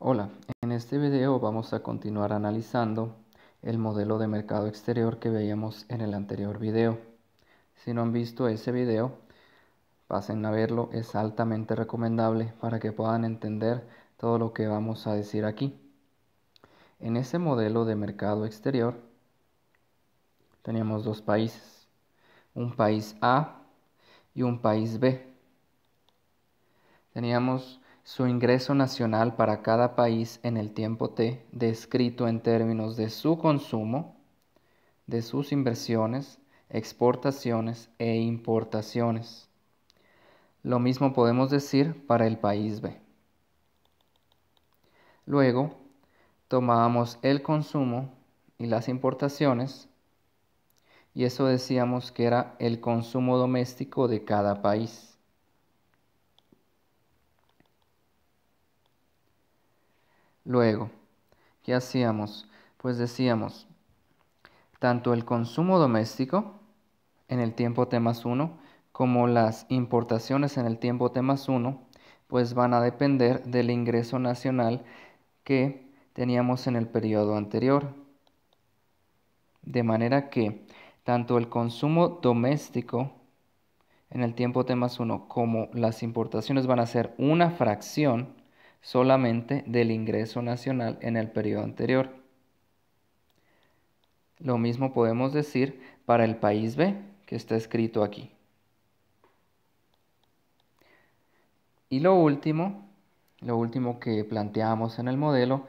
Hola, en este video vamos a continuar analizando el modelo de mercado exterior que veíamos en el anterior video. Si no han visto ese video, pasen a verlo, es altamente recomendable para que puedan entender todo lo que vamos a decir aquí. En ese modelo de mercado exterior teníamos dos países, un país A y un país B. Teníamos su ingreso nacional para cada país en el tiempo T, descrito en términos de su consumo, de sus inversiones, exportaciones e importaciones. Lo mismo podemos decir para el país B. Luego, tomábamos el consumo y las importaciones, y eso decíamos que era el consumo doméstico de cada país. Luego, ¿qué hacíamos? Pues decíamos, tanto el consumo doméstico en el tiempo T+1 como las importaciones en el tiempo T+1, pues van a depender del ingreso nacional que teníamos en el periodo anterior. De manera que tanto el consumo doméstico en el tiempo T+1 como las importaciones van a ser una fracción solamente del ingreso nacional en el periodo anterior. Lo mismo podemos decir para el país B, que está escrito aquí. Y lo último que planteamos en el modelo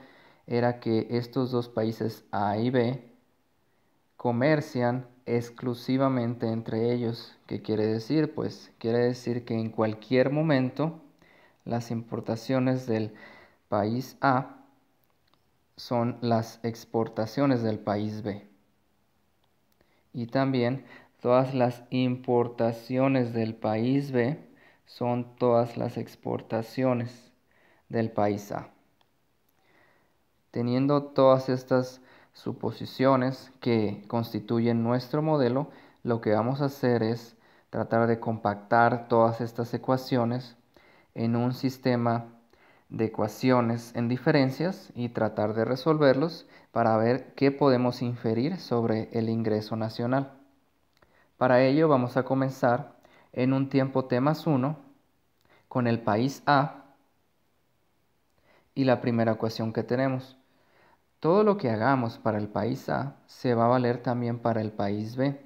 era que estos dos países A y B comercian exclusivamente entre ellos. ¿Qué quiere decir? Pues quiere decir que en cualquier momento las importaciones del país A son las exportaciones del país B. Y también todas las importaciones del país B son todas las exportaciones del país A. Teniendo todas estas suposiciones que constituyen nuestro modelo, lo que vamos a hacer es tratar de compactar todas estas ecuaciones en un sistema de ecuaciones en diferencias y tratar de resolverlos para ver qué podemos inferir sobre el ingreso nacional. Para ello vamos a comenzar en un tiempo T+1 con el país A y la primera ecuación que tenemos. Todo lo que hagamos para el país A se va a valer también para el país B.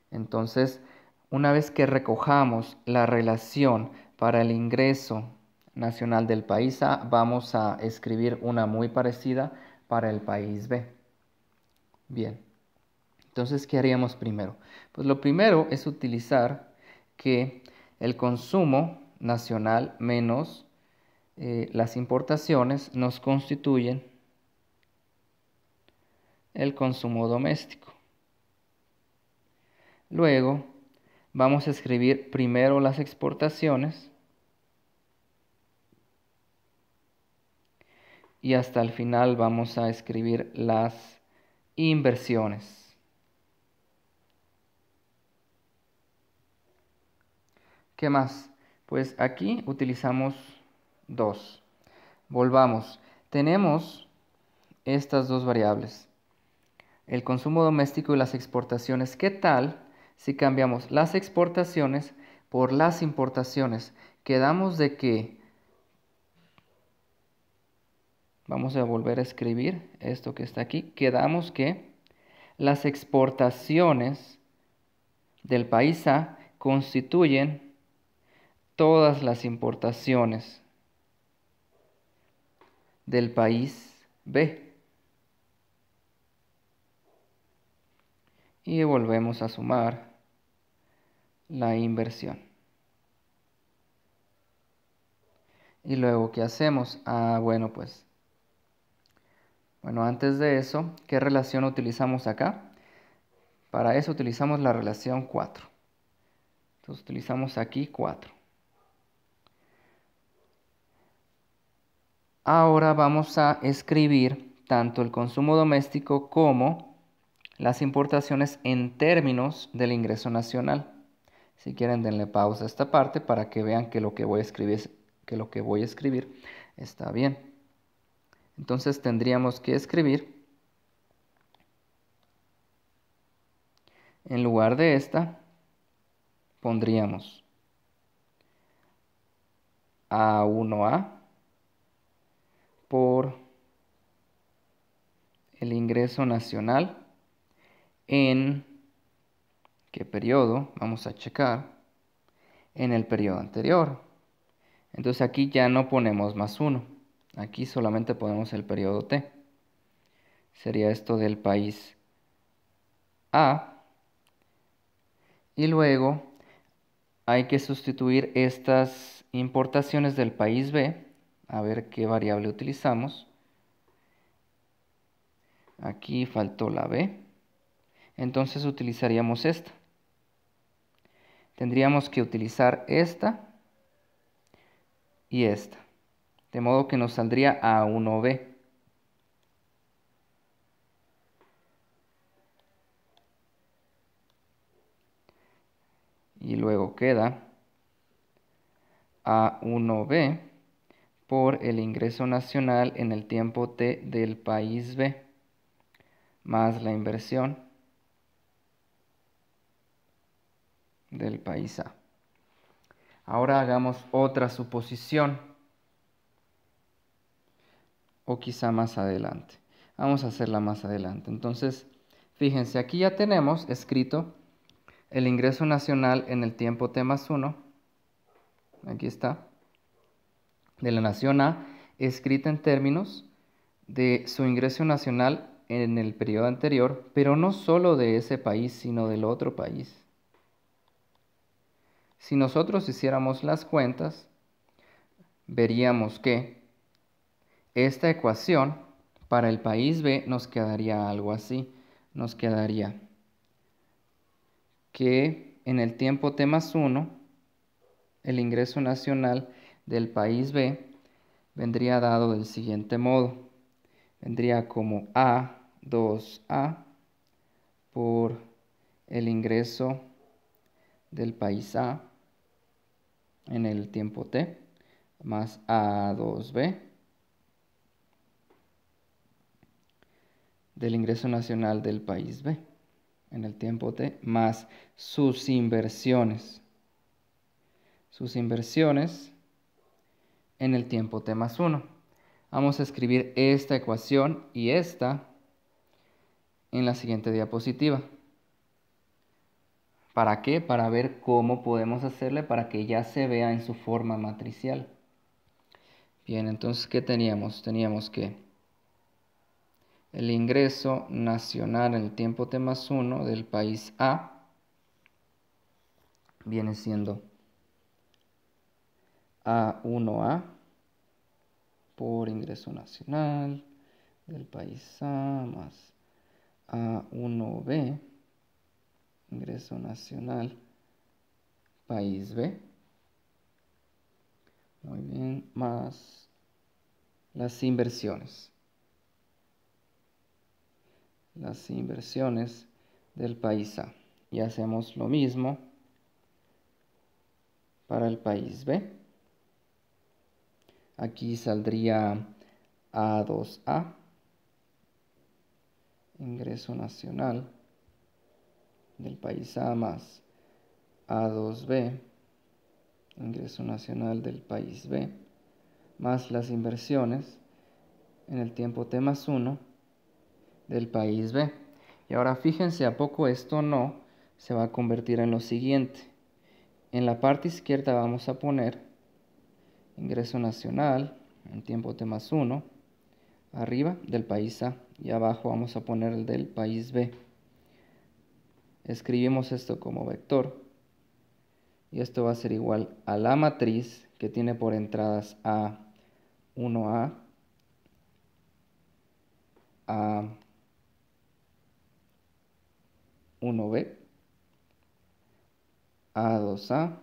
Entonces, una vez que recojamos la relación para el ingreso nacional del país A, vamos a escribir una muy parecida para el país B. Bien, entonces, ¿qué haríamos primero? Pues lo primero es utilizar que el consumo nacional menos las importaciones nos constituyen el consumo doméstico. Luego vamos a escribir primero las exportaciones y hasta el final vamos a escribir las inversiones. ¿Qué más? Pues aquí utilizamos dos. Volvamos. Tenemos estas dos variables, el consumo doméstico y las exportaciones. ¿Qué tal si cambiamos las exportaciones por las importaciones? Quedamos de que, vamos a volver a escribir esto que está aquí, quedamos que las exportaciones del país A constituyen todas las importaciones del país B. Y volvemos a sumar la inversión. Y luego, ¿qué hacemos? Bueno, antes de eso, ¿qué relación utilizamos acá? Para eso utilizamos la relación 4. Entonces utilizamos aquí 4. Ahora vamos a escribir tanto el consumo doméstico como las importaciones en términos del ingreso nacional. Si quieren, denle pausa a esta parte para que vean que lo que voy a escribir que lo que voy a escribir está bien. Entonces tendríamos que escribir, en lugar de esta, pondríamos A1A por el ingreso nacional en ¿qué periodo? Vamos a checar. En el periodo anterior. Entonces aquí ya no ponemos más 1. Aquí solamente ponemos el periodo T. Sería esto del país A. Y luego hay que sustituir estas importaciones del país B. A ver qué variable utilizamos. Aquí faltó la B. Entonces utilizaríamos esta. Tendríamos que utilizar esta y esta. De modo que nos saldría A1B. Y luego queda A1B por el ingreso nacional en el tiempo T del país B, más la inversión del país A. Ahora hagamos otra suposición, o quizá más adelante. Vamos a hacerla más adelante. Entonces, fíjense, aquí ya tenemos escrito el ingreso nacional en el tiempo T más 1. Aquí está. De la nación A, escrita en términos de su ingreso nacional en el periodo anterior, pero no solo de ese país, sino del otro país. Si nosotros hiciéramos las cuentas, veríamos que esta ecuación para el país B nos quedaría algo así. Nos quedaría que en el tiempo T más 1, el ingreso nacional del país B vendría dado del siguiente modo. Vendría como A2A por el ingreso del país A en el tiempo T más A2B del ingreso nacional del país B en el tiempo T más sus inversiones. Sus inversiones en el tiempo T más 1. Vamos a escribir esta ecuación y esta en la siguiente diapositiva. ¿Para qué? Para ver cómo podemos hacerle para que ya se vea en su forma matricial. Bien, entonces, ¿qué teníamos? Teníamos que el ingreso nacional en el tiempo T más 1 del país A viene siendo A1A por ingreso nacional del país A más A1B, ingreso nacional, país B. Muy bien, más las inversiones. Las inversiones del país A. Y hacemos lo mismo para el país B. Aquí saldría A2A, ingreso nacional del país A más A2B, ingreso nacional del país B, más las inversiones en el tiempo T más 1 del país B. Y ahora fíjense, a poco esto no se va a convertir en lo siguiente. En la parte izquierda vamos a poner ingreso nacional en tiempo T más 1, arriba del país A, y abajo vamos a poner el del país B. Escribimos esto como vector, y esto va a ser igual a la matriz que tiene por entradas A1A, A1B, A2A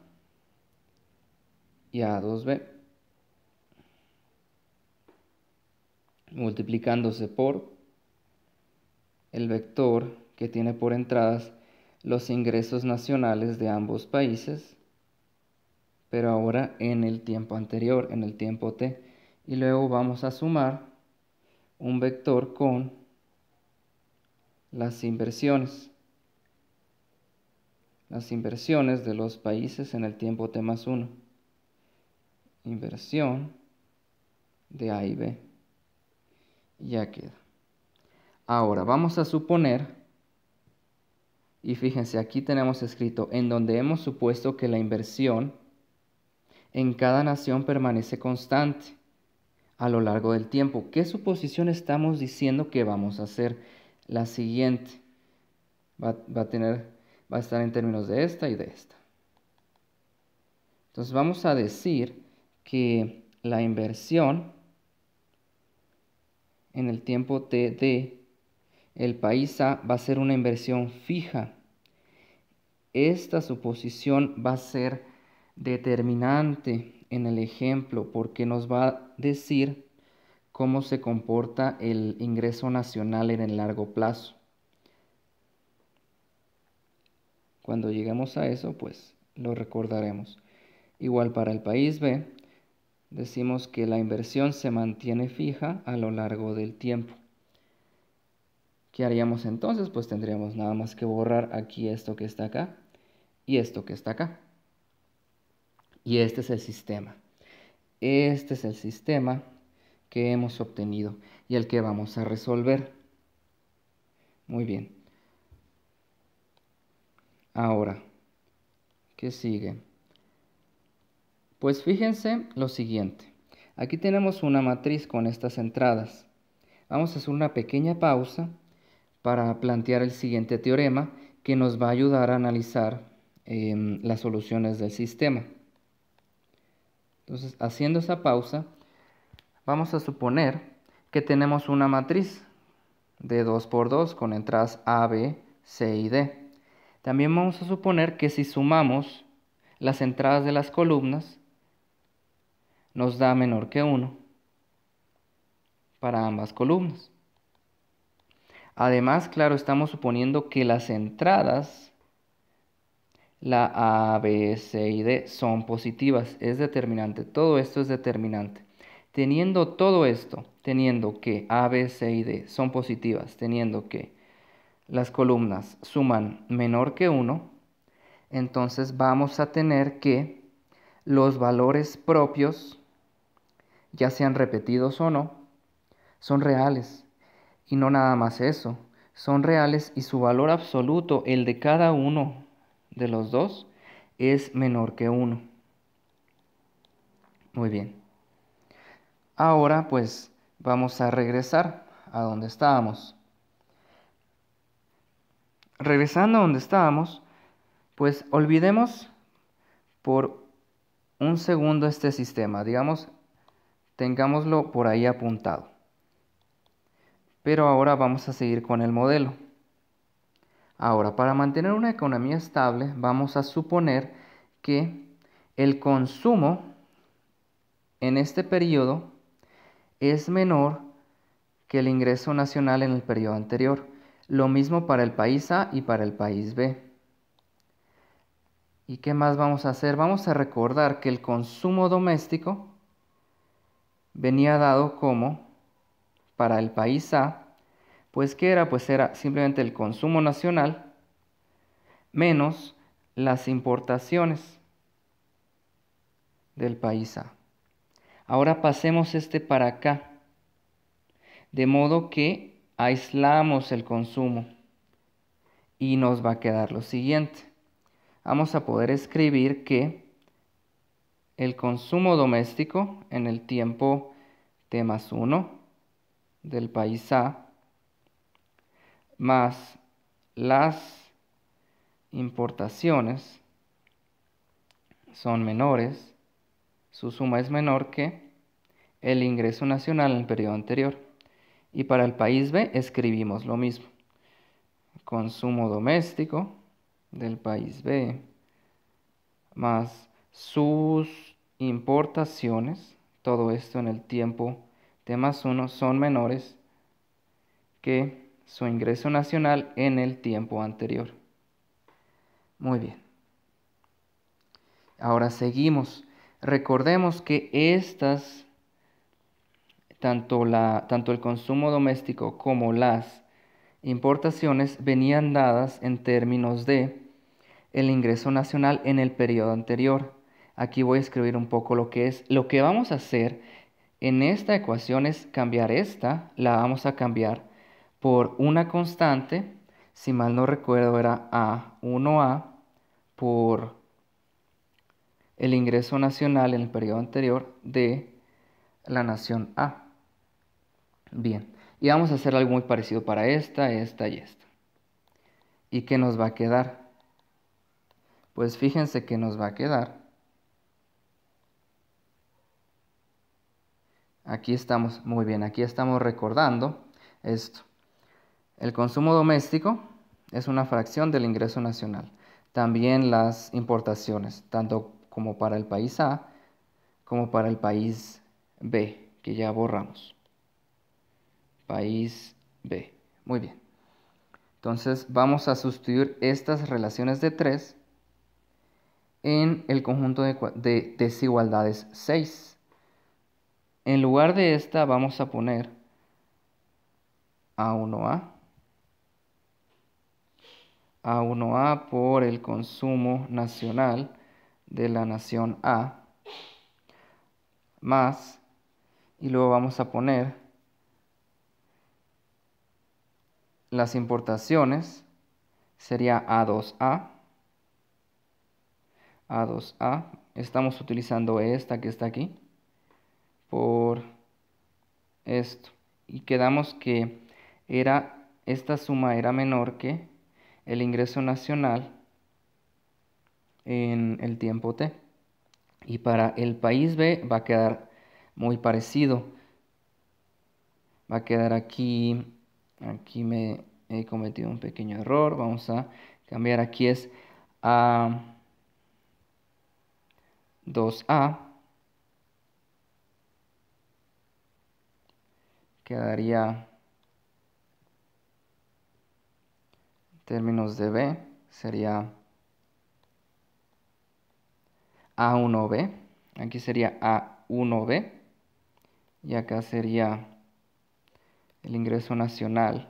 y A2B, multiplicándose por el vector que tiene por entradas los ingresos nacionales de ambos países, pero ahora en el tiempo anterior, en el tiempo t. Y luego vamos a sumar un vector con las inversiones de los países en el tiempo t más 1. Inversión de A y B. Ya queda. Ahora vamos a suponer, y fíjense, aquí tenemos escrito en donde hemos supuesto que la inversión en cada nación permanece constante a lo largo del tiempo. ¿Qué suposición estamos diciendo que vamos a hacer? La siguiente. Va a estar en términos de esta y de esta. Entonces vamos a decir que la inversión en el tiempo t de el país A va a ser una inversión fija. Esta suposición va a ser determinante en el ejemplo porque nos va a decir cómo se comporta el ingreso nacional en el largo plazo. Cuando lleguemos a eso, pues lo recordaremos. Igual para el país B, decimos que la inversión se mantiene fija a lo largo del tiempo. ¿Qué haríamos entonces? Pues tendríamos nada más que borrar aquí esto que está acá y esto que está acá. Y este es el sistema. Este es el sistema que hemos obtenido y el que vamos a resolver. Muy bien. Ahora, ¿qué sigue? Pues fíjense lo siguiente. Aquí tenemos una matriz con estas entradas. Vamos a hacer una pequeña pausa para plantear el siguiente teorema que nos va a ayudar a analizar las soluciones del sistema. Entonces, haciendo esa pausa, vamos a suponer que tenemos una matriz de 2 por 2 con entradas A, B, C y D. También vamos a suponer que si sumamos las entradas de las columnas, nos da menor que 1 para ambas columnas. Además, claro, estamos suponiendo que las entradas, la A, B, C y D, son positivas. Es determinante. Todo esto es determinante. Teniendo todo esto, teniendo que A, B, C y D son positivas, teniendo que las columnas suman menor que 1, entonces vamos a tener que los valores propios, ya sean repetidos o no, son reales. Y no nada más eso, son reales y su valor absoluto, el de cada uno de los dos, es menor que 1. Muy bien. Ahora pues vamos a regresar a donde estábamos. Regresando a donde estábamos, pues olvidemos por un segundo este sistema, digamos, tengámoslo por ahí apuntado. Pero ahora vamos a seguir con el modelo. Ahora, para mantener una economía estable, vamos a suponer que el consumo en este periodo es menor que el ingreso nacional en el periodo anterior. Lo mismo para el país A y para el país B. ¿Y qué más vamos a hacer? Vamos a recordar que el consumo doméstico venía dado como, para el país A, pues ¿qué era? Pues era simplemente el consumo nacional menos las importaciones del país A. Ahora pasemos este para acá, de modo que aislamos el consumo y nos va a quedar lo siguiente. Vamos a poder escribir que el consumo doméstico en el tiempo t más 1 del país A más las importaciones son menores, su suma es menor que el ingreso nacional en el periodo anterior. Y para el país B escribimos lo mismo. Consumo doméstico del país B más sus importaciones, todo esto en el tiempo t más 1, son menores que su ingreso nacional en el tiempo anterior. Muy bien. Ahora seguimos. Recordemos que estas, tanto el consumo doméstico como las importaciones venían dadas en términos de el ingreso nacional en el periodo anterior. Aquí voy a escribir un poco lo que es. Lo que vamos a hacer en esta ecuación es cambiar esta, la vamos a cambiar por una constante, si mal no recuerdo era A1A, por el ingreso nacional en el periodo anterior de la nación A. Bien, y vamos a hacer algo muy parecido para esta y esta. ¿Y qué nos va a quedar? Pues fíjense que nos va a quedar. Aquí estamos, muy bien, aquí estamos recordando esto. El consumo doméstico es una fracción del ingreso nacional. También las importaciones, tanto como para el país A como para el país B, que ya borramos. País B. Muy bien. Entonces vamos a sustituir estas relaciones de 3 en el conjunto de desigualdades 6. En lugar de esta vamos a poner A1A. A1A por el consumo nacional de la nación A, más, y luego vamos a poner las importaciones, sería A2A, A2A, estamos utilizando esta que está aquí, por esto, y quedamos que esta suma era menor que el ingreso nacional en el tiempo T. Y para el país B va a quedar muy parecido. Va a quedar aquí me he cometido un pequeño error. Vamos a cambiar, aquí es A2A. Quedaría en términos de B, sería A1B. Aquí sería A1B. Y acá sería el ingreso nacional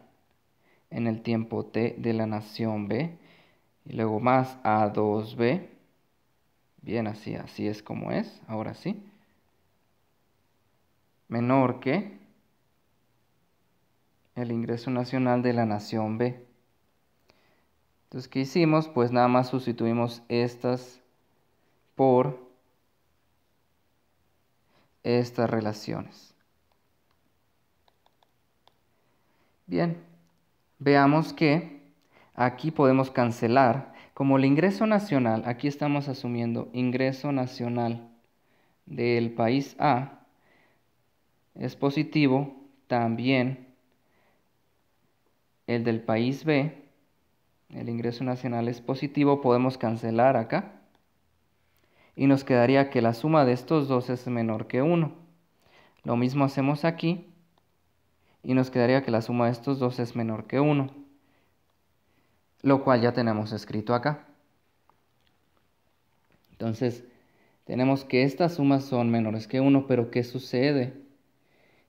en el tiempo T de la nación B. Y luego más A2B. Bien, así es como es. Ahora sí. Menor que el ingreso nacional de la nación B. Entonces, ¿qué hicimos? Pues nada más sustituimos estas por estas relaciones. Bien, veamos que aquí podemos cancelar. Como el ingreso nacional, aquí estamos asumiendo ingreso nacional del país A es positivo, también el del país B, el ingreso nacional es positivo, podemos cancelar acá. Y nos quedaría que la suma de estos dos es menor que 1. Lo mismo hacemos aquí. Y nos quedaría que la suma de estos dos es menor que 1. Lo cual ya tenemos escrito acá. Entonces, tenemos que estas sumas son menores que 1, pero ¿qué sucede?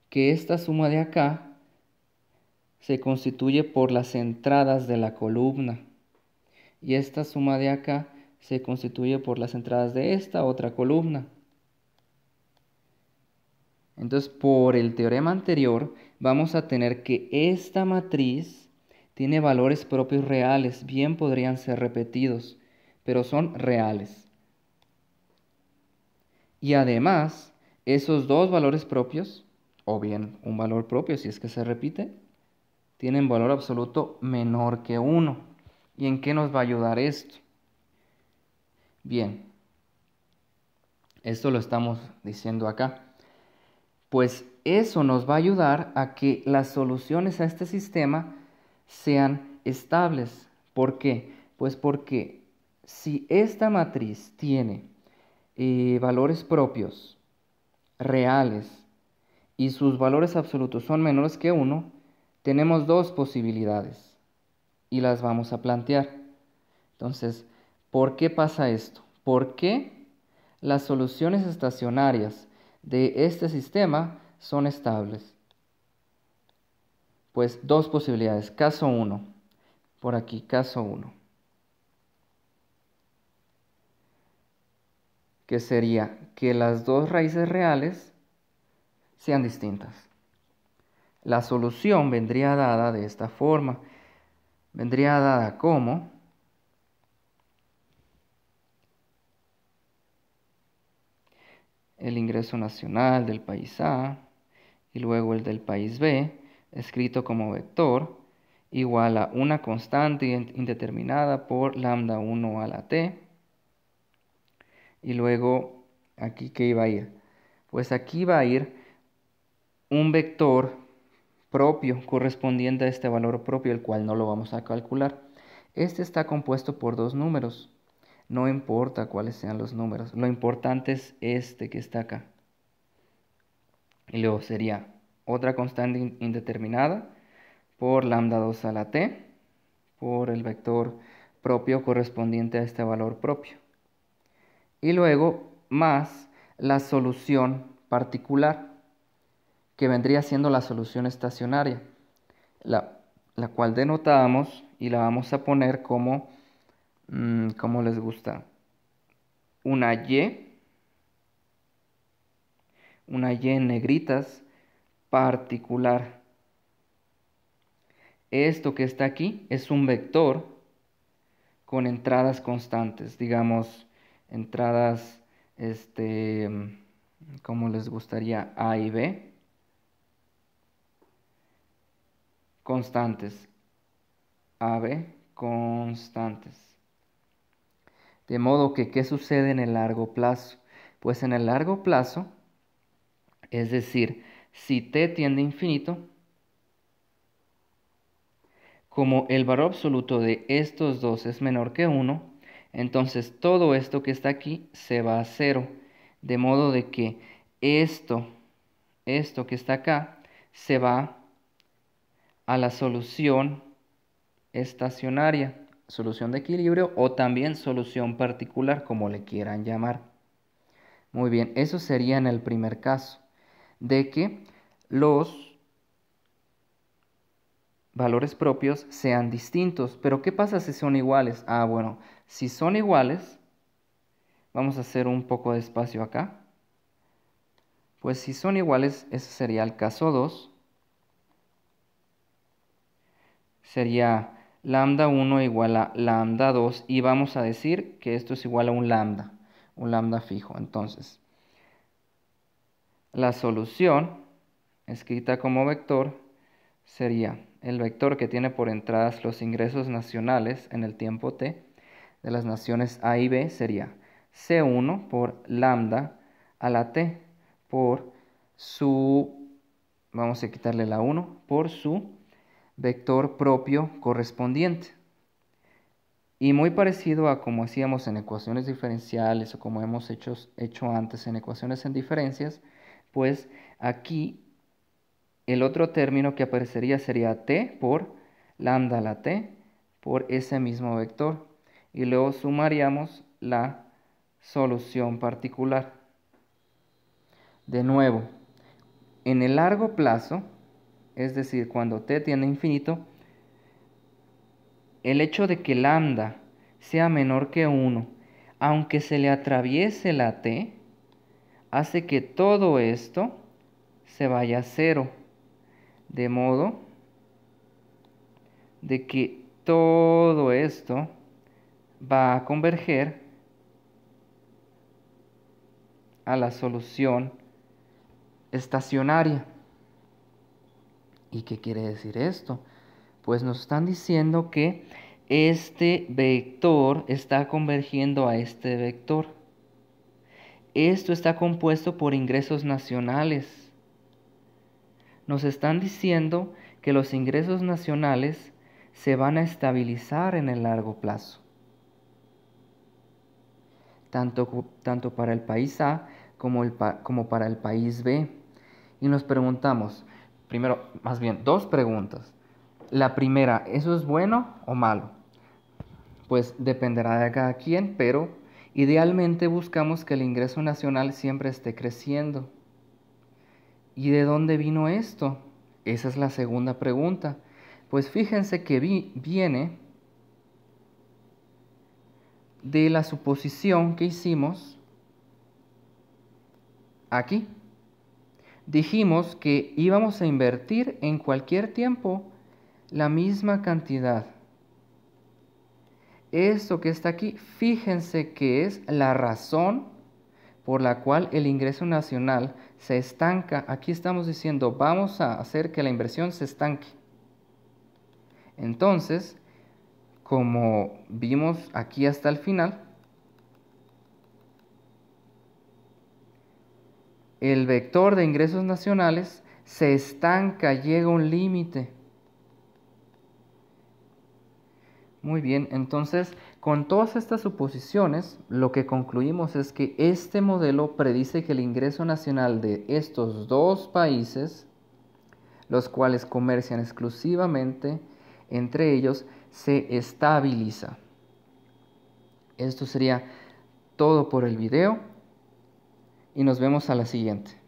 Que esta suma de acá se constituye por las entradas de la columna. Y esta suma de acá se constituye por las entradas de esta otra columna. Entonces, por el teorema anterior, vamos a tener que esta matriz tiene valores propios reales. Bien podrían ser repetidos, pero son reales. Y además, esos dos valores propios, o bien un valor propio si es que se repite, tienen valor absoluto menor que 1. ¿Y en qué nos va a ayudar esto? Bien, esto lo estamos diciendo acá. Pues eso nos va a ayudar a que las soluciones a este sistema sean estables. ¿Por qué? Pues porque si esta matriz tiene valores propios reales y sus valores absolutos son menores que 1, tenemos dos posibilidades y las vamos a plantear. Entonces, ¿por qué pasa esto? ¿Por qué las soluciones estacionarias de este sistema son estables. Pues dos posibilidades. Caso 1. Por aquí, caso 1. Que sería que las dos raíces reales sean distintas. La solución vendría dada de esta forma. Vendría dada como el ingreso nacional del país A y luego el del país B, escrito como vector, igual a una constante indeterminada por lambda 1 a la t. Y luego, ¿aquí qué iba a ir? Pues aquí va a ir un vector propio correspondiente a este valor propio, el cual no lo vamos a calcular. Este está compuesto por dos números. No importa cuáles sean los números. Lo importante es este que está acá. Y luego sería otra constante indeterminada por lambda 2 a la t por el vector propio correspondiente a este valor propio. Y luego más la solución particular, que vendría siendo la solución estacionaria, la cual denotamos y la vamos a poner como, ¿cómo les gusta? Una Y en negritas, particular. Esto que está aquí es un vector con entradas constantes, digamos, entradas, ¿cómo les gustaría? A y B, constantes. A, B, constantes. De modo que, ¿qué sucede en el largo plazo? Pues en el largo plazo, es decir, si t tiende a infinito, como el valor absoluto de estos dos es menor que 1, entonces todo esto que está aquí se va a 0. De modo de que esto que está acá, se va a la solución estacionaria, solución de equilibrio o también solución particular, como le quieran llamar. Muy bien, eso sería en el primer caso, de que los valores propios sean distintos. Pero ¿qué pasa si son iguales? Ah, bueno, si son iguales, vamos a hacer un poco de espacio acá. Pues si son iguales, ese sería el caso 2. Sería lambda 1 igual a lambda 2 y vamos a decir que esto es igual a un lambda fijo. Entonces, la solución escrita como vector sería el vector que tiene por entradas los ingresos nacionales en el tiempo t de las naciones A y B sería C1 por lambda a la t por su, vamos a quitarle la 1, por su vector propio correspondiente. Y muy parecido a como hacíamos en ecuaciones diferenciales o como hemos hecho antes en ecuaciones en diferencias, pues aquí el otro término que aparecería sería t por lambda a la t por ese mismo vector. Y luego sumaríamos la solución particular. De nuevo, en el largo plazo, es decir, cuando t tiende a infinito, el hecho de que lambda sea menor que 1, aunque se le atraviese la t, hace que todo esto se vaya a 0. De modo de que todo esto va a converger a la solución estacionaria. ¿Y qué quiere decir esto? Pues nos están diciendo que este vector está convergiendo a este vector. Esto está compuesto por ingresos nacionales. Nos están diciendo que los ingresos nacionales se van a estabilizar en el largo plazo. Tanto para el país A como para el país B. Y nos preguntamos, primero, más bien, dos preguntas. La primera, ¿eso es bueno o malo? Pues dependerá de cada quien, pero Idealmente buscamos que el ingreso nacional siempre esté creciendo. ¿Y de dónde vino esto? Esa es la segunda pregunta. Pues fíjense que viene de la suposición que hicimos aquí. Dijimos que íbamos a invertir en cualquier tiempo la misma cantidad. Esto que está aquí, fíjense que es la razón por la cual el ingreso nacional se estanca. Aquí estamos diciendo, vamos a hacer que la inversión se estanque. Entonces, como vimos aquí hasta el final, el vector de ingresos nacionales se estanca, llega a un límite. Muy bien, entonces con todas estas suposiciones, lo que concluimos es que este modelo predice que el ingreso nacional de estos dos países, los cuales comercian exclusivamente entre ellos, se estabiliza. Esto sería todo por el video y nos vemos a la siguiente.